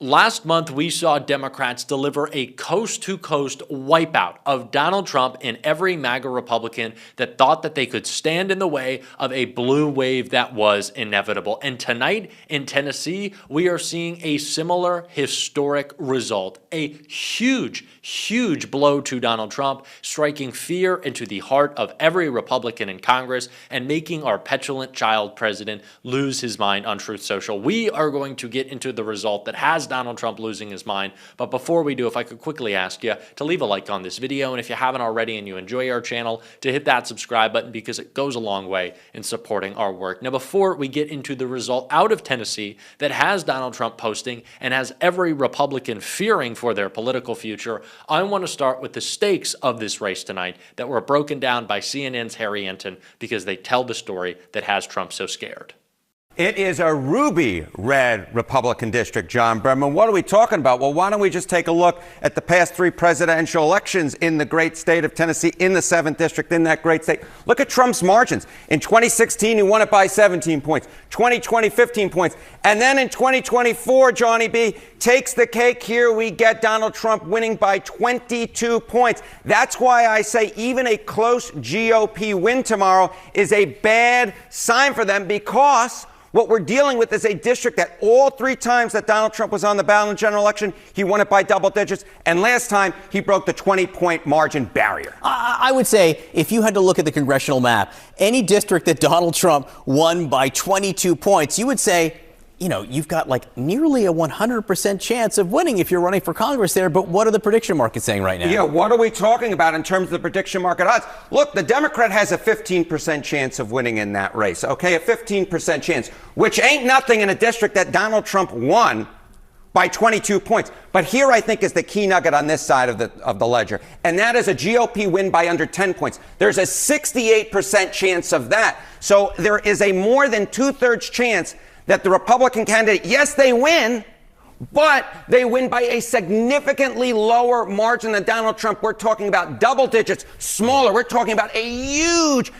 Last month, we saw Democrats deliver a coast-to-coast wipeout of Donald Trump and every MAGA Republican that thought that they could stand in the way of a blue wave that was inevitable. And tonight in Tennessee, we are seeing a similar historic result, a huge, huge blow to Donald Trump, striking fear into the heart of every Republican in Congress and making our petulant child president lose his mind on Truth Social. We are going to get into the result that has Donald Trump losing his mind. But before we do, if I could quickly ask you to leave a like on this video, and if you haven't already and you enjoy our channel, to hit that subscribe button because it goes a long way in supporting our work. Now, before we get into the result out of Tennessee that has Donald Trump posting and has every Republican fearing for their political future, I want to start with the stakes of this race tonight that were broken down by CNN's Harry Enton because they tell the story that has Trump so scared. It is a ruby red Republican district, John Berman. What are we talking about? Well, why don't we just take a look at the past three presidential elections in the great state of Tennessee, in the 7th district, in that great state. Look at Trump's margins. In 2016, he won it by 17 points. 2020, 15 points. And then in 2024, Johnny B, takes the cake. Here we get Donald Trump winning by 22 points. That's why I say even a close GOP win tomorrow is a bad sign for them, because what we're dealing with is a district that all three times that Donald Trump was on the ballot in the general election, he won it by double digits. And last time, he broke the 20-point margin barrier. I would say if you had to look at the congressional map, any district that Donald Trump won by 22 points, you would say, you know, you've got like nearly a 100% chance of winning if you're running for Congress there. But what are the prediction markets saying right now? Yeah, what are we talking about in terms of the prediction market odds? Look, the Democrat has a 15% chance of winning in that race, okay? A 15% chance, which ain't nothing in a district that Donald Trump won by 22 points. But here I think is the key nugget on this side of the ledger, and that is a GOP win by under 10 points. There's a 68% chance of that. So there is a more than 2/3 chance that the Republican candidate, yes, they win, but they win by a significantly lower margin than Donald Trump. We're talking about double digits, smaller. We're talking about a huge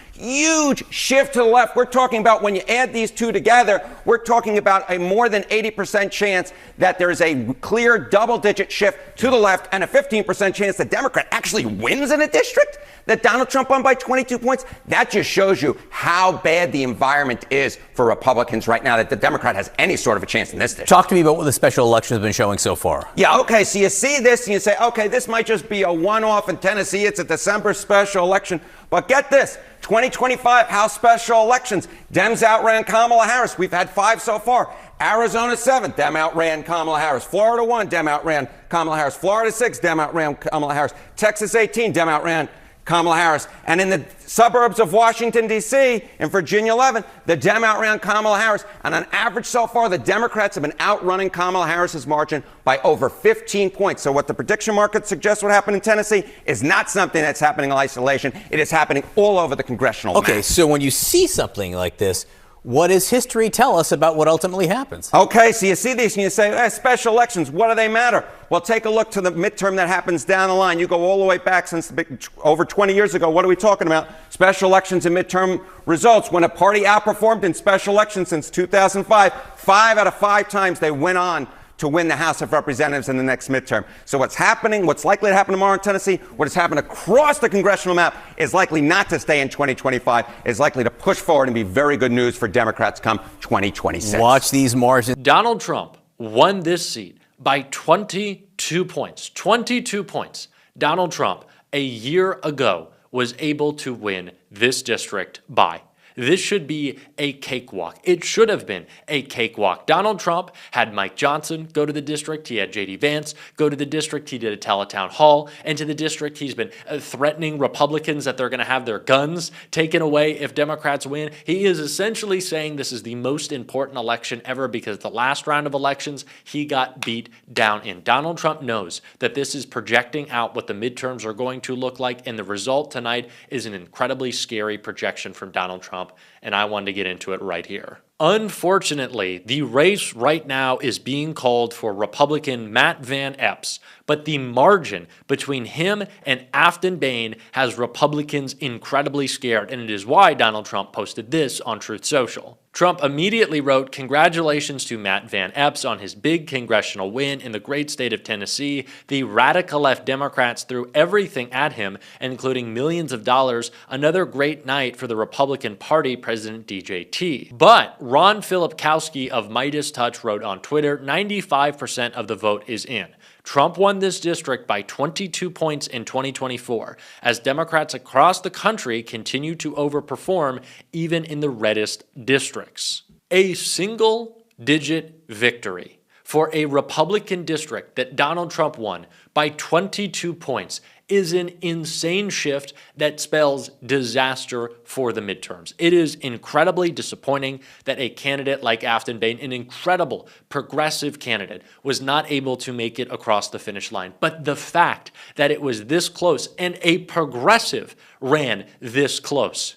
shift to the left. We're talking about, when you add these two together, we're talking about a more than 80% chance that there is a clear double-digit shift to the left, and a 15% chance the Democrat actually wins in a district that Donald Trump won by 22 points. That just shows you how bad the environment is for Republicans right now, that the Democrat has any sort of a chance in this district. Talk to me about what the special election has been showing so far. Yeah, okay, so you see this and you say, okay, this might just be a one-off in Tennessee. It's a December special election. But get this, 2025 House special elections. Dems outran Kamala Harris. We've had 5 so far. Arizona 7, Dem outran Kamala Harris. Florida 1, Dem outran Kamala Harris. Florida 6, Dem outran Kamala Harris. Texas 18, Dem outran Kamala Harris. And in the suburbs of Washington, D.C., in Virginia 11, the Dem outran Kamala Harris. And on average so far, the Democrats have been outrunning Kamala Harris's margin by over 15 points. So what the prediction market suggests what happened in Tennessee is not something that's happening in isolation. It is happening all over the congressional map. Okay, so when you see something like this, what does history tell us about what ultimately happens? Okay, so you see these and you say, special elections, what do they matter? Well, take a look to the midterm that happens down the line. You go all the way back since over 20 years ago. What are we talking about? Special elections and midterm results. When a party outperformed in special elections since 2005, 5 out of 5 times they went on to win the House of Representatives in the next midterm. So what's happening, what's likely to happen tomorrow in Tennessee, what has happened across the congressional map is likely not to stay in 2025, is likely to push forward and be very good news for Democrats come 2026. Watch these margins. Donald Trump won this seat by 22 points. 22 points. Donald Trump, a year ago, was able to win this district by. This should be a cakewalk. It should have been a cakewalk. Donald Trump had Mike Johnson go to the district. He had J.D. Vance go to the district. He did a teletown hall into the district. He's been threatening Republicans that they're going to have their guns taken away if Democrats win. He is essentially saying this is the most important election ever because the last round of elections, he got beat down in. Donald Trump knows that this is projecting out what the midterms are going to look like, and the result tonight is an incredibly scary projection from Donald Trump. And I wanted to get into it right here. Unfortunately, the race right now is being called for Republican Matt Van Epps, but the margin between him and Afton Bain has Republicans incredibly scared, and it is why Donald Trump posted this on Truth Social. Trump immediately wrote, "Congratulations to Matt Van Epps on his big congressional win in the great state of Tennessee. The radical left Democrats threw everything at him, including millions of dollars. Another great night for the Republican Party, President DJT." But Ron Filipkowski of Midas Touch wrote on Twitter, 95% of the vote is in. Trump won this district by 22 points in 2024, as Democrats across the country continue to overperform even in the reddest districts. A single-digit victory for a Republican district that Donald Trump won by 22 points is an insane shift that spells disaster for the midterms. It is incredibly disappointing that a candidate like Afton Bain, an incredible progressive candidate, was not able to make it across the finish line. But the fact that it was this close and a progressive ran this close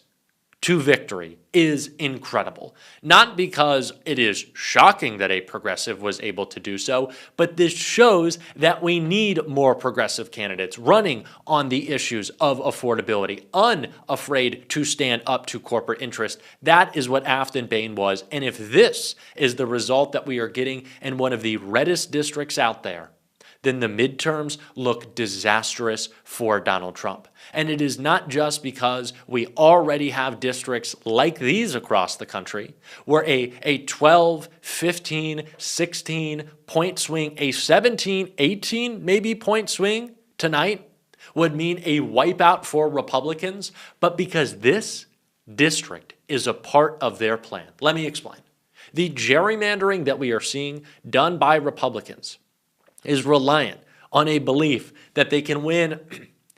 to victory is incredible. Not because it is shocking that a progressive was able to do so, but this shows that we need more progressive candidates running on the issues of affordability, unafraid to stand up to corporate interest. That is what Afton Bain was. And if this is the result that we are getting in one of the reddest districts out there, then the midterms look disastrous for Donald Trump. And it is not just because we already have districts like these across the country, where a 12, 15, 16 point swing, a 17, 18 maybe point swing tonight would mean a wipeout for Republicans, but because this district is a part of their plan. Let me explain. The gerrymandering that we are seeing done by Republicans is reliant on a belief that they can win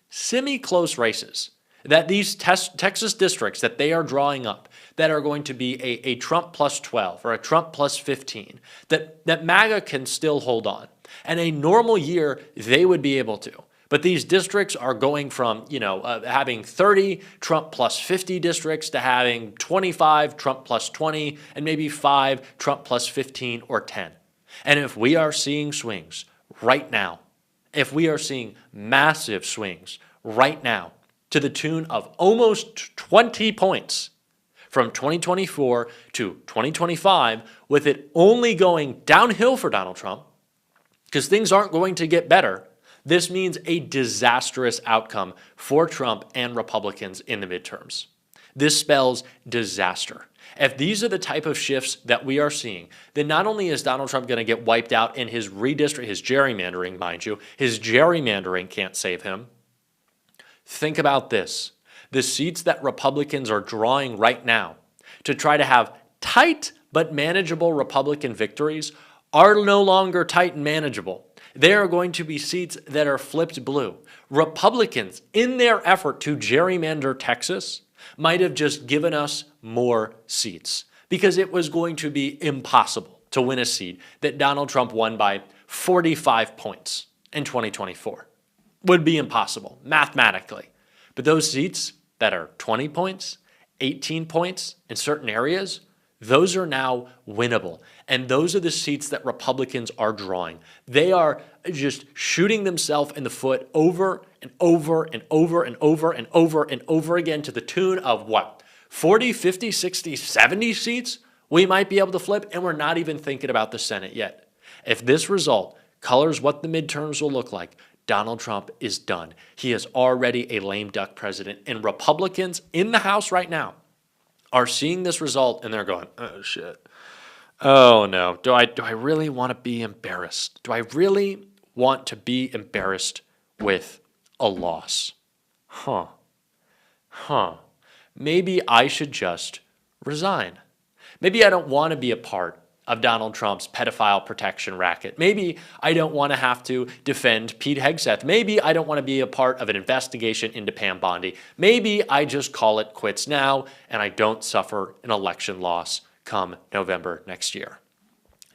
semi-close races, that these Texas districts that they are drawing up that are going to be a Trump plus 12 or a Trump plus 15, that MAGA can still hold on. And a normal year, they would be able to. But these districts are going from, having 30 Trump plus 50 districts to having 25 Trump plus 20 and maybe 5 Trump plus 15 or 10. And if we are seeing swings right now, if we are seeing massive swings right now to the tune of almost 20 points from 2024 to 2025, with it only going downhill for Donald Trump, because things aren't going to get better, this means a disastrous outcome for Trump and Republicans in the midterms. This spells disaster. If these are the type of shifts that we are seeing, then not only is Donald Trump going to get wiped out in his redistrict, his gerrymandering, mind you, his gerrymandering can't save him. Think about this. The seats that Republicans are drawing right now to try to have tight but manageable Republican victories are no longer tight and manageable. They are going to be seats that are flipped blue. Republicans, in their effort to gerrymander Texas, might have just given us more seats because it was going to be impossible to win a seat that Donald Trump won by 45 points in 2024. Would be impossible mathematically. But those seats that are 20 points, 18 points in certain areas, those are now winnable. And those are the seats that Republicans are drawing. They are just shooting themselves in the foot over and over and over and over and over and over again to the tune of what? 40, 50, 60, 70 seats we might be able to flip, and we're not even thinking about the Senate yet. If this result colors what the midterms will look like, Donald Trump is done. He is already a lame duck president, and Republicans in the House right now are seeing this result and they're going, oh shit. Oh no, do I really want to be embarrassed? Do I really want to be embarrassed with a loss? Maybe I should just resign. Maybe I don't want to be a part of Donald Trump's pedophile protection racket. Maybe I don't want to have to defend Pete Hegseth. Maybe I don't want to be a part of an investigation into Pam Bondi. Maybe I just call it quits now and I don't suffer an election loss come November next year.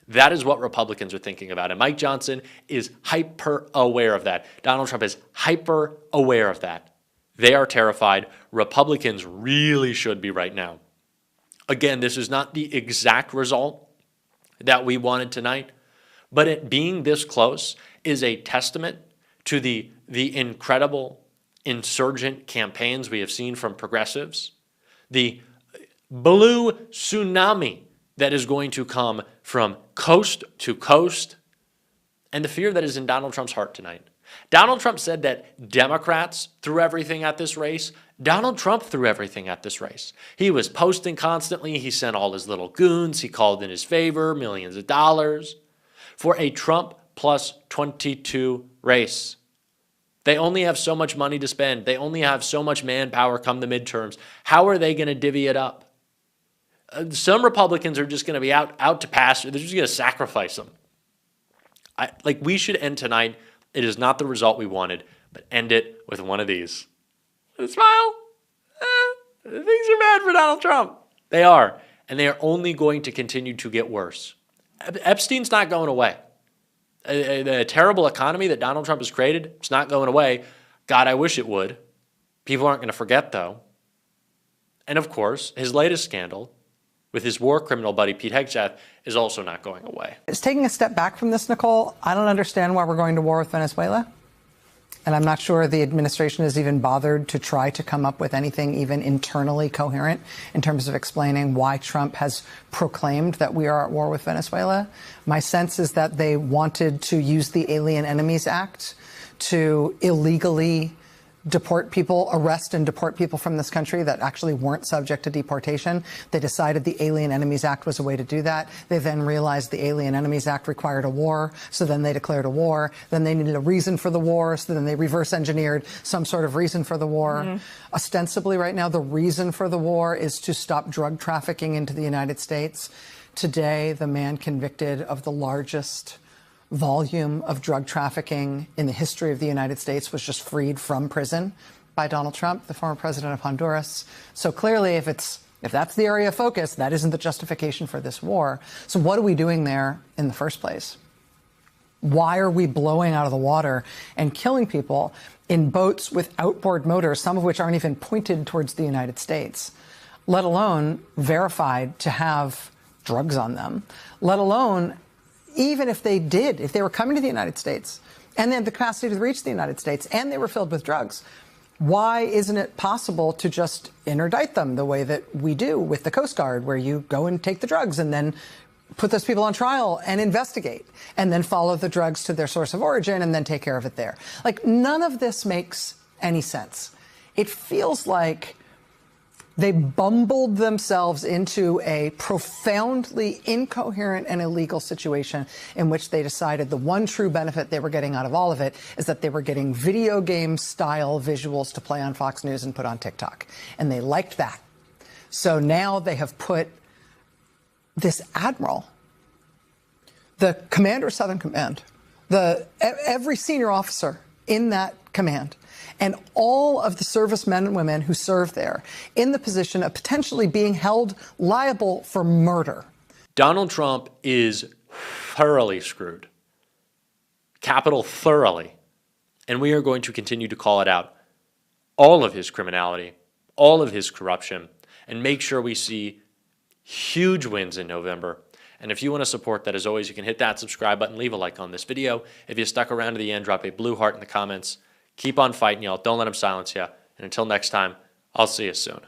That is what Republicans are thinking about. And Mike Johnson is hyper aware of that. Donald Trump is hyper aware of that. They are terrified. Republicans really should be right now. Again, this is not the exact result that we wanted tonight, but it being this close is a testament to the incredible insurgent campaigns we have seen from progressives, the blue tsunami that is going to come from coast to coast, and the fear that is in Donald Trump's heart tonight. Donald Trump said that Democrats threw everything at this race. Donald Trump threw everything at this race. He was posting constantly. He sent all his little goons. He called in his favor, millions of dollars for a Trump plus 22 race. They only have so much money to spend. They only have so much manpower come the midterms. How are they going to divvy it up? Some Republicans are just going to be out to pasture. They're just going to sacrifice them. We should end tonight. It is not the result we wanted, but end it with one of these. A smile. Things are bad for Donald Trump. They are. And they are only going to continue to get worse. Epstein's not going away. The terrible economy that Donald Trump has created, it's not going away. God, I wish it would. People aren't going to forget, though. And of course, his latest scandal with his war criminal buddy Pete Hegseth is also not going away. It's taking a step back from this, Nicole. I don't understand why we're going to war with Venezuela. And I'm not sure the administration has even bothered to try to come up with anything even internally coherent in terms of explaining why Trump has proclaimed that we are at war with Venezuela. My sense is that they wanted to use the Alien Enemies Act to illegally arrest and deport people from this country that actually weren't subject to deportation. They decided the Alien Enemies Act was a way to do that. They then realized the Alien Enemies Act required a war, so then they declared a war. Then they needed a reason for the war, so then they reverse engineered some sort of reason for the war. Ostensibly right now, the reason for the war is to stop drug trafficking into the United States. Today, the man convicted of the largest volume of drug trafficking in the history of the United States was just freed from prison by Donald Trump, the former president of Honduras. So clearly, if that's the area of focus, that isn't the justification for this war. So what are we doing there in the first place? Why are we blowing out of the water and killing people in boats with outboard motors, some of which aren't even pointed towards the United States, let alone verified to have drugs on them, let alone even if they were coming to the United States and they had the capacity to reach the United States and they were filled with drugs, why isn't it possible to just interdict them the way that we do with the Coast Guard, where you go and take the drugs and then put those people on trial and investigate and then follow the drugs to their source of origin and then take care of it there? None of this makes any sense. It feels like they bumbled themselves into a profoundly incoherent and illegal situation in which they decided the one true benefit they were getting out of all of it is that they were getting video game style visuals to play on Fox News and put on TikTok. And they liked that. So now they have put this admiral, the commander of Southern Command, every senior officer in that command, and all of the servicemen and women who serve there in the position of potentially being held liable for murder. Donald Trump is thoroughly screwed. Capital thoroughly. And we are going to continue to call it out. All of his criminality, all of his corruption, and make sure we see huge wins in November. And if you want to support that, as always, you can hit that subscribe button, leave a like on this video. If you stuck around to the end, drop a blue heart in the comments. Keep on fighting, y'all. Don't let them silence you. And until next time, I'll see you soon.